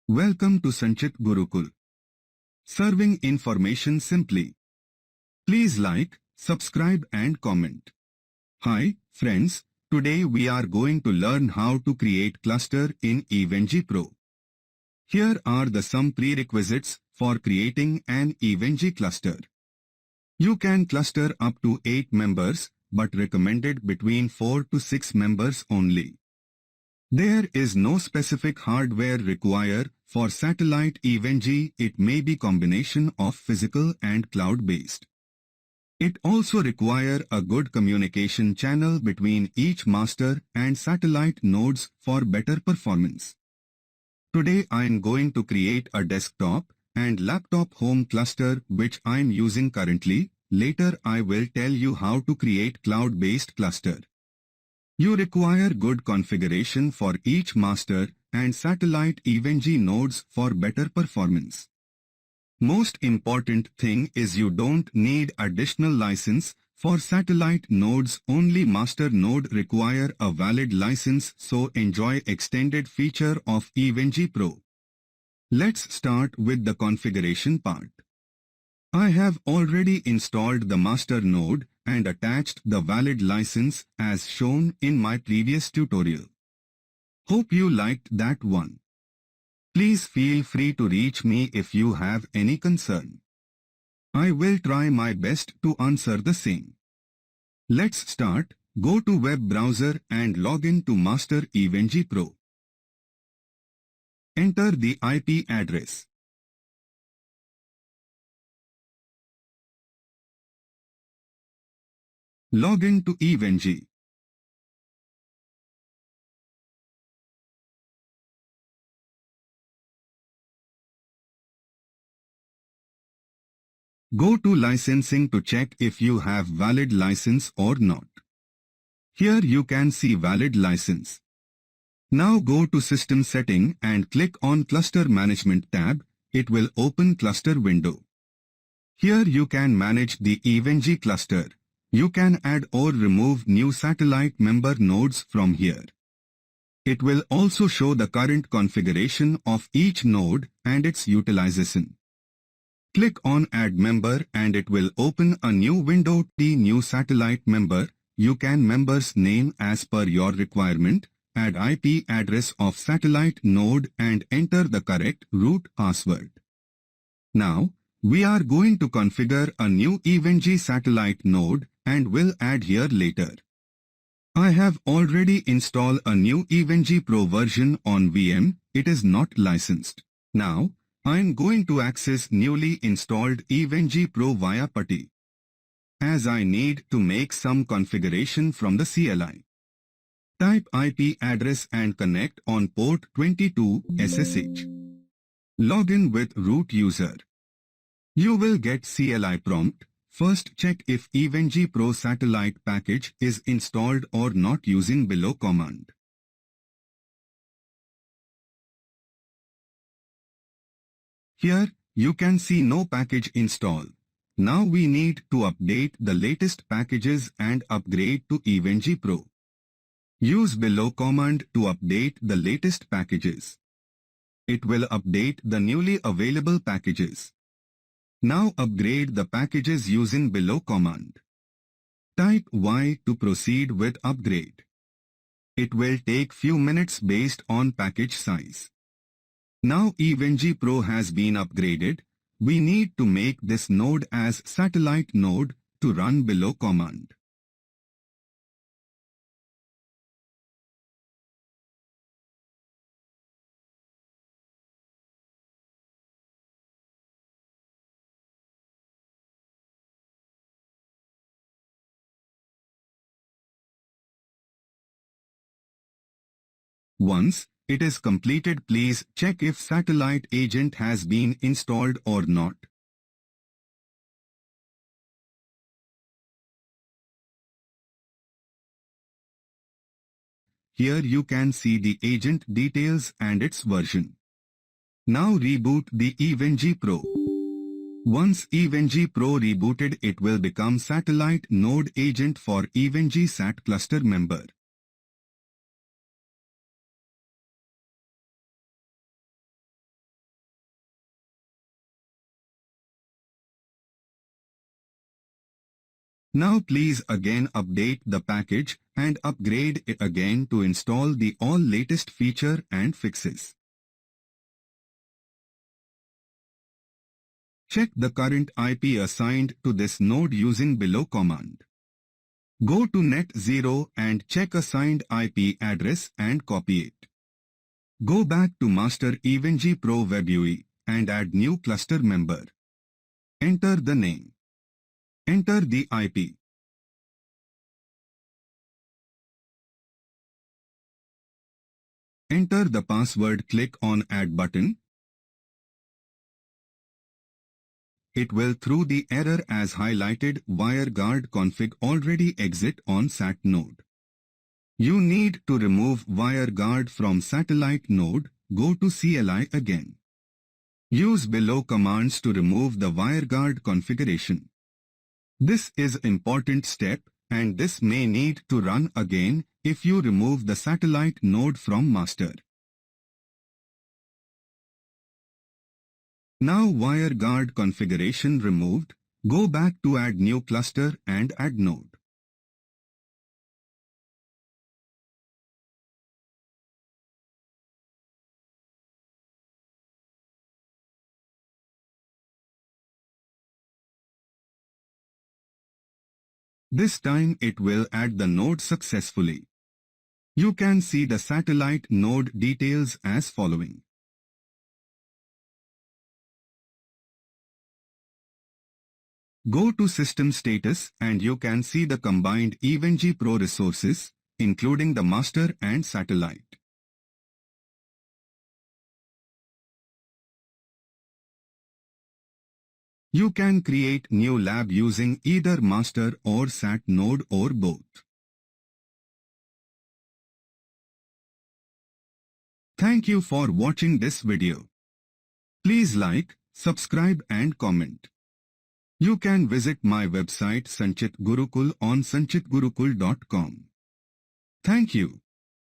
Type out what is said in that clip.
Welcome to Sanchit Gurukul. Serving information simply. Please like, subscribe and comment. Hi, friends. Today we are going to learn how to create cluster in EventG Pro. Here are the some prerequisites for creating an EventG cluster. You can cluster up to 8 members, but recommended between 4 to 6 members only. There is no specific hardware required for satellite EventG. It may be combination of physical and cloud-based. It also require a good communication channel between each master and satellite nodes for better performance. Today I am going to create a desktop and laptop home cluster which I am using currently. Later I will tell you how to create cloud-based cluster. You require good configuration for each master and satellite EventG nodes for better performance. Most important thing is you don't need additional license. For satellite nodes only master node require a valid license, so enjoy extended feature of EventG Pro. Let's start with the configuration part. I have already installed the master node and attached the valid license as shown in my previous tutorial. Hope you liked that one. Please feel free to reach me if you have any concern. I will try my best to answer the same. Let's start. Go to web browser and log in to Master EventG Pro. Enter the IP address. Log in to EventG. Go to licensing to check if you have valid license or not. Here you can see valid license. Now go to System Setting and click on Cluster Management tab. It will open cluster window. Here you can manage the EventG cluster. You can add or remove new satellite member nodes from here. It will also show the current configuration of each node and its utilization. Click on Add Member and it will open a new window. The new satellite member, you can members name as per your requirement, add IP address of satellite node and enter the correct root password. Now, we are going to configure a new EventG satellite node and will add here later. I have already installed a new EventG Pro version on VM. It is not licensed. Now, I am going to access newly installed EventG Pro via PuTTY, as I need to make some configuration from the CLI. Type IP address and connect on port 22 SSH. Login with root user. You will get CLI prompt. First check if EventG Pro satellite package is installed or not using below command. Here, you can see no package install. Now we need to update the latest packages and upgrade to EventG Pro. Use below command to update the latest packages. It will update the newly available packages. Now upgrade the packages using below command. Type Y to proceed with upgrade. It will take few minutes based on package size. Now EventG Pro has been upgraded. We need to make this node as satellite node to run below command. Once it is completed, please check if satellite agent has been installed or not. Here you can see the agent details and its version. Now reboot the EventG Pro. Once EventG Pro rebooted, it will become satellite node agent for EventG Sat cluster member. Now please again update the package and upgrade it again to install the all latest feature and fixes. Check the current IP assigned to this node using below command. Go to net0 and check assigned IP address and copy it. Go back to Master EVE-NG Pro Web UI and add new cluster member. Enter the name. Enter the IP. Enter the password. Click on Add button. It will throw the error as highlighted WireGuard config already exit on SAT node. You need to remove WireGuard from satellite node. Go to CLI again. Use below commands to remove the WireGuard configuration. This is important step and this may need to run again if you remove the satellite node from master. Now WireGuard configuration removed, go back to add new cluster and add node. This time it will add the node successfully. You can see the satellite node details as following. Go to System Status and you can see the combined EVE-NG Pro resources, including the master and satellite. You can create new lab using either master or SAT node or both. Thank you for watching this video. Please like, subscribe and comment. You can visit my website Sanchit Gurukul on sanchitgurukul.com. Thank you.